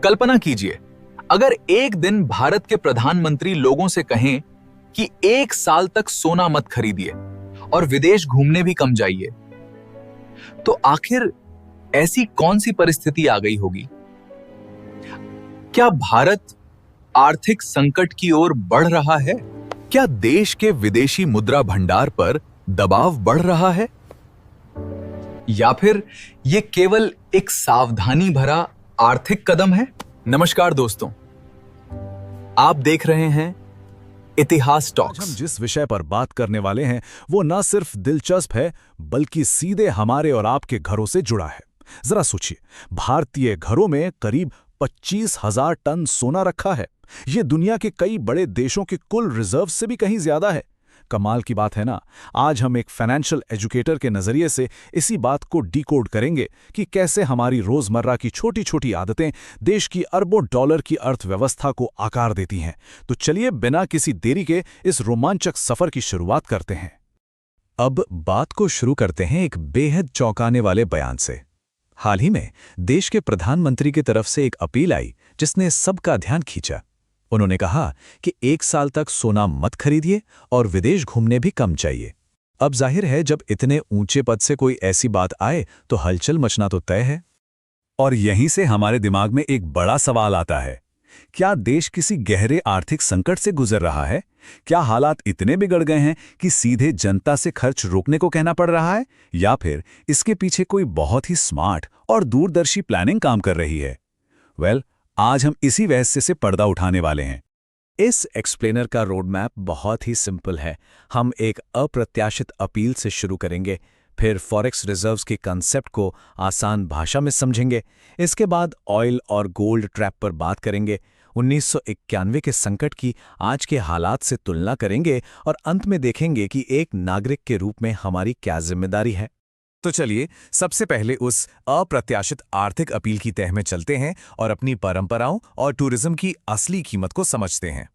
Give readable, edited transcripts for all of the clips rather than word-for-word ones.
कल्पना कीजिए, अगर एक दिन भारत के प्रधानमंत्री लोगों से कहें कि 1 साल तक सोना मत खरीदिए और विदेश घूमने भी कम जाइए, तो आखिर ऐसी कौन सी परिस्थिति आ गई होगी? क्या भारत आर्थिक संकट की ओर बढ़ रहा है? क्या देश के विदेशी मुद्रा भंडार पर दबाव बढ़ रहा है? या फिर यह केवल एक सावधानी भरा आर्थिक कदम है? नमस्कार दोस्तों, आप देख रहे हैं इतिहास टॉक्स। हम जिस विषय पर बात करने वाले हैं वो न सिर्फ दिलचस्प है बल्कि सीधे हमारे और आपके घरों से जुड़ा है। जरा सोचिए, भारतीय घरों में करीब 25,000 टन सोना रखा है। ये दुनिया के कई बड़े देशों के कुल रिजर्व से भी कहीं ज्यादा है। कमाल की बात है ना। आज हम एक फाइनेंशियल एजुकेटर के नजरिए से इसी बात को डिकोड करेंगे कि कैसे हमारी रोजमर्रा की छोटी छोटी आदतें देश की अरबों डॉलर की अर्थव्यवस्था को आकार देती हैं। तो चलिए बिना किसी देरी के इस रोमांचक सफर की शुरुआत करते हैं। अब बात को शुरू करते हैं एक बेहद चौंकाने वाले बयान से। हाल ही में देश के प्रधानमंत्री की तरफ से एक अपील आई जिसने सबका ध्यान खींचा। उन्होंने कहा कि 1 साल तक सोना मत खरीदिए और विदेश घूमने भी कम चाहिए। अब जाहिर है, जब इतने ऊंचे पद से कोई ऐसी बात आए तो हलचल मचना तो तय है। और यहीं से हमारे दिमाग में एक बड़ा सवाल आता है, क्या देश किसी गहरे आर्थिक संकट से गुजर रहा है? क्या हालात इतने बिगड़ गए हैं कि सीधे जनता से खर्च रोकने को कहना पड़ रहा है, या फिर इसके पीछे कोई बहुत ही स्मार्ट और दूरदर्शी प्लानिंग काम कर रही है? आज हम इसी रहस्य से पर्दा उठाने वाले हैं। इस एक्सप्लेनर का रोड मैप बहुत ही सिंपल है। हम एक अप्रत्याशित अपील से शुरू करेंगे, फिर फॉरेक्स रिजर्व्स के कंसेप्ट को आसान भाषा में समझेंगे। इसके बाद ऑयल और गोल्ड ट्रैप पर बात करेंगे, 1991 के संकट की आज के हालात से तुलना करेंगे और अंत में देखेंगे कि एक नागरिक के रूप में हमारी क्या जिम्मेदारी है। तो चलिए सबसे पहले उस अप्रत्याशित आर्थिक अपील की तह में चलते हैं और अपनी परंपराओं और टूरिज्म की असली कीमत को समझते हैं।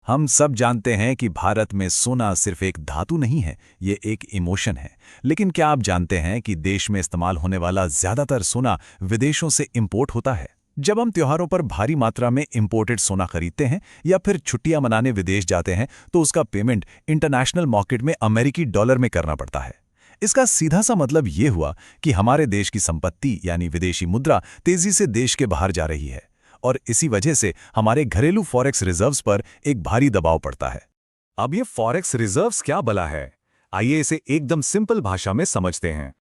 हम सब जानते हैं कि भारत में सोना सिर्फ एक धातु नहीं है, ये एक इमोशन है। लेकिन क्या आप जानते हैं कि देश में इस्तेमाल होने वाला ज्यादातर सोना विदेशों से इंपोर्ट होता है? जब हम त्योहारों पर भारी मात्रा में इंपोर्टेड सोना खरीदते हैं या फिर छुट्टियां मनाने विदेश जाते हैं तो उसका पेमेंट इंटरनेशनल मार्केट में अमेरिकी डॉलर में करना पड़ता है। इसका सीधा सा मतलब ये हुआ कि हमारे देश की संपत्ति यानी विदेशी मुद्रा तेजी से देश के बाहर जा रही है और इसी वजह से हमारे घरेलू फॉरेक्स रिजर्व्स पर एक भारी दबाव पड़ता है। अब ये फॉरेक्स रिजर्व्स क्या भला है? आइए इसे एकदम सिंपल भाषा में समझते हैं।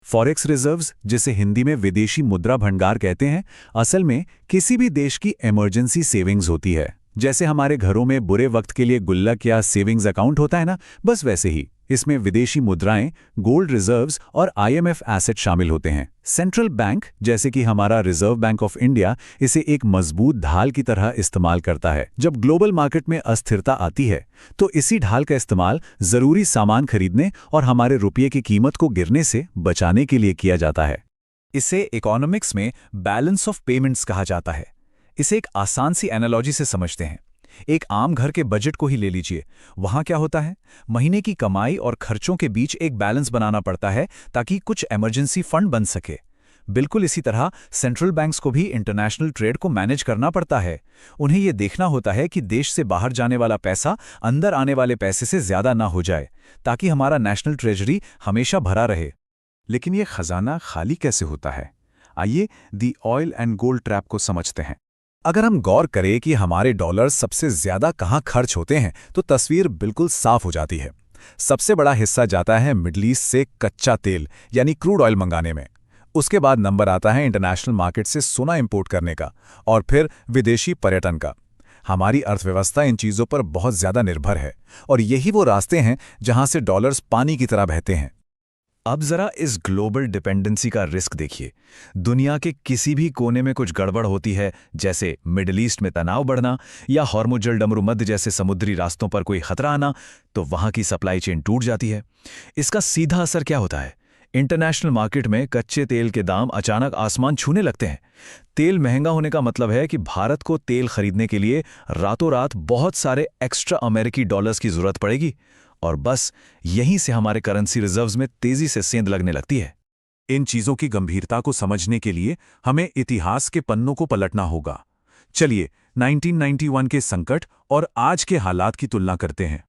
फॉरेक्स रिजर्व्स, जिसे हिंदी में विदेशी मुद्रा भंडार कहते हैं, असल में किसी भी देश की इमरजेंसी सेविंग्स होती है। जैसे हमारे घरों में बुरे वक्त के लिए गुल्लक या सेविंग्स अकाउंट होता है ना, बस वैसे ही इसमें विदेशी मुद्राएं, गोल्ड रिजर्व्स और IMF एसेट शामिल होते हैं। सेंट्रल बैंक, जैसे कि हमारा रिजर्व बैंक ऑफ इंडिया, इसे एक मजबूत ढाल की तरह इस्तेमाल करता है। जब ग्लोबल मार्केट में अस्थिरता आती है तो इसी ढाल का इस्तेमाल जरूरी सामान खरीदने और हमारे रुपये की कीमत को गिरने से बचाने के लिए किया जाता है। इसे इकोनॉमिक्स में बैलेंस ऑफ पेमेंट्स कहा जाता है। इसे एक आसान सी एनालॉजी से समझते हैं। एक आम घर के बजट को ही ले लीजिए। वहां क्या होता है, महीने की कमाई और खर्चों के बीच एक बैलेंस बनाना पड़ता है ताकि कुछ इमरजेंसी फंड बन सके। बिल्कुल इसी तरह सेंट्रल बैंक्स को भी इंटरनेशनल ट्रेड को मैनेज करना पड़ता है। उन्हें यह देखना होता है कि देश से बाहर जाने वाला पैसा अंदर आने वाले पैसे से ज्यादा ना हो जाए, ताकि हमारा नेशनल ट्रेजरी हमेशा भरा रहे। लेकिन यह खजाना खाली कैसे होता है? आइए दी ऑयल एंड गोल्ड ट्रैप को समझते हैं। अगर हम गौर करें कि हमारे डॉलर्स सबसे ज्यादा कहाँ खर्च होते हैं तो तस्वीर बिल्कुल साफ हो जाती है। सबसे बड़ा हिस्सा जाता है मिडल ईस्ट से कच्चा तेल यानी क्रूड ऑयल मंगाने में। उसके बाद नंबर आता है इंटरनेशनल मार्केट से सोना इंपोर्ट करने का और फिर विदेशी पर्यटन का। हमारी अर्थव्यवस्था इन चीज़ों पर बहुत ज़्यादा निर्भर है और यही वो रास्ते हैं जहां से डॉलर्स पानी की तरह बहते हैं। अब जरा इस ग्लोबल डिपेंडेंसी का रिस्क देखिए। दुनिया के किसी भी कोने में कुछ गड़बड़ होती है, जैसे मिडिल ईस्ट में तनाव बढ़ना या हॉर्मुजल डमरूमध्य जैसे समुद्री रास्तों पर कोई खतरा आना, तो वहां की सप्लाई चेन टूट जाती है। इसका सीधा असर क्या होता है? इंटरनेशनल मार्केट में कच्चे तेल के दाम अचानक आसमान छूने लगते हैं। तेल महंगा होने का मतलब है कि भारत को तेल खरीदने के लिए रातों रात बहुत सारे एक्स्ट्रा अमेरिकी डॉलर्स की जरूरत पड़ेगी और बस यहीं से हमारे करेंसी रिजर्व्स में तेजी से सेंध लगने लगती है। इन चीजों की गंभीरता को समझने के लिए हमें इतिहास के पन्नों को पलटना होगा। चलिए 1991 के संकट और आज के हालात की तुलना करते हैं।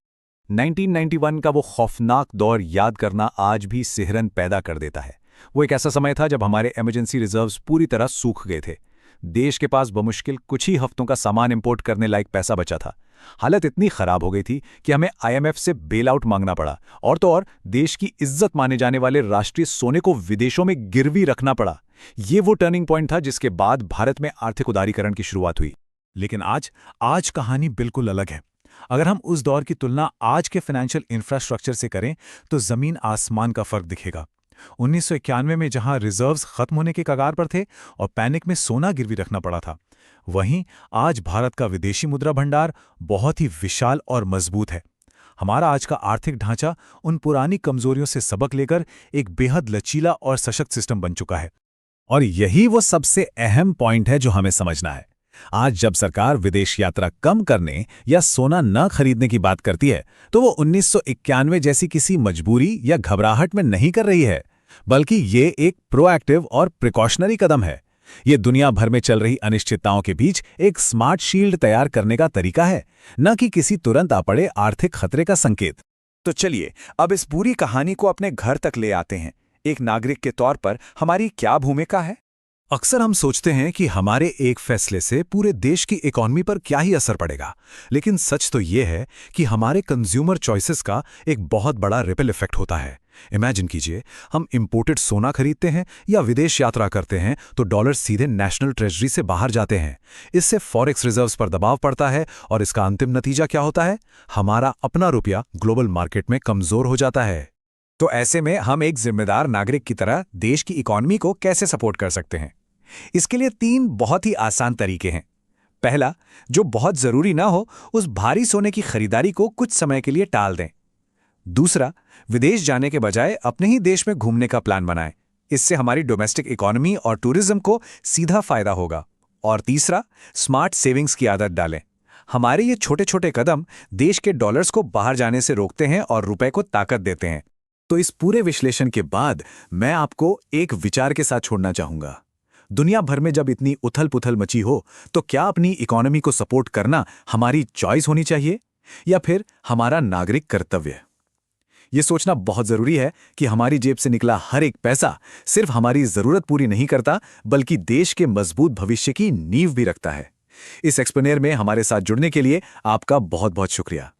1991 का वो खौफनाक दौर याद करना आज भी सिहरन पैदा कर देता है। वो एक ऐसा समय था जब हमारे इमरजेंसी रिजर्व्स पूरी तरह सूख गए थे। देश के पास बमुश्किल कुछ ही हफ्तों का सामान इंपोर्ट करने लायक पैसा बचा था। हालत इतनी खराब हो गई थी कि हमें IMF से बेल आउट मांगना पड़ा, और तो और देश की इज्जत माने जाने वाले राष्ट्रीय सोने को विदेशों में गिरवी रखना पड़ा। ये वो टर्निंग पॉइंट था जिसके बाद भारत में आर्थिक उदारीकरण की शुरुआत हुई। लेकिन आज कहानी बिल्कुल अलग है। अगर हम उस दौर की तुलना आज के फाइनेंशियल इंफ्रास्ट्रक्चर से करें तो जमीन आसमान का फर्क दिखेगा। 1991 में जहां रिजर्व्स खत्म होने के कगार पर थे और पैनिक में सोना गिरवी रखना पड़ा था, वहीं आज भारत का विदेशी मुद्रा भंडार बहुत ही विशाल और मजबूत है। हमारा आज का आर्थिक ढांचा उन पुरानी कमजोरियों से सबक लेकर एक बेहद लचीला और सशक्त सिस्टम बन चुका है। और यही वो सबसे अहम पॉइंट है जो हमें समझना है। आज जब सरकार विदेश यात्रा कम करने या सोना न खरीदने की बात करती है, तो वो 1991 जैसी किसी मजबूरी या घबराहट में नहीं कर रही है, बल्कि ये एक प्रोएक्टिव और प्रिकॉशनरी कदम है। ये दुनिया भर में चल रही अनिश्चितताओं के बीच एक स्मार्ट शील्ड तैयार करने का तरीका है, न कि किसी तुरंत आ पड़े आर्थिक खतरे का संकेत। तो चलिए अब इस पूरी कहानी को अपने घर तक ले आते हैं। एक नागरिक के तौर पर हमारी क्या भूमिका है? अक्सर हम सोचते हैं कि हमारे एक फैसले से पूरे देश की इकॉनमी पर क्या ही असर पड़ेगा, लेकिन सच तो ये है कि हमारे कंज्यूमर चॉइसेस का एक बहुत बड़ा रिपल इफेक्ट होता है। इमेजिन कीजिए, हम इंपोर्टेड सोना खरीदते हैं या विदेश यात्रा करते हैं तो डॉलर सीधे नेशनल ट्रेजरी से बाहर जाते हैं। इससे फॉरेक्स रिजर्व्स पर दबाव पड़ता है और इसका अंतिम नतीजा क्या होता है? हमारा अपना रुपया ग्लोबल मार्केट में कमजोर हो जाता है। तो ऐसे में हम एक जिम्मेदार नागरिक की तरह देश की इकॉनमी को कैसे सपोर्ट कर सकते हैं? इसके लिए 3 बहुत ही आसान तरीके हैं। पहला, जो बहुत जरूरी ना हो उस भारी सोने की खरीदारी को कुछ समय के लिए टाल दें। दूसरा, विदेश जाने के बजाय अपने ही देश में घूमने का प्लान बनाएं। इससे हमारी डोमेस्टिक इकॉनमी और टूरिज्म को सीधा फायदा होगा। और तीसरा, स्मार्ट सेविंग्स की आदत डालें। हमारे ये छोटे छोटे कदम देश के डॉलर्स को बाहर जाने से रोकते हैं और रुपए को ताकत देते हैं। तो इस पूरे विश्लेषण के बाद मैं आपको एक विचार के साथ छोड़ना चाहूंगा। दुनिया भर में जब इतनी उथल पुथल मची हो, तो क्या अपनी इकॉनमी को सपोर्ट करना हमारी चॉइस होनी चाहिए या फिर हमारा नागरिक कर्तव्य? ये सोचना बहुत जरूरी है कि हमारी जेब से निकला हर एक पैसा सिर्फ हमारी जरूरत पूरी नहीं करता, बल्कि देश के मजबूत भविष्य की नींव भी रखता है। इस एक्सप्लेनेर में हमारे साथ जुड़ने के लिए आपका बहुत बहुत शुक्रिया।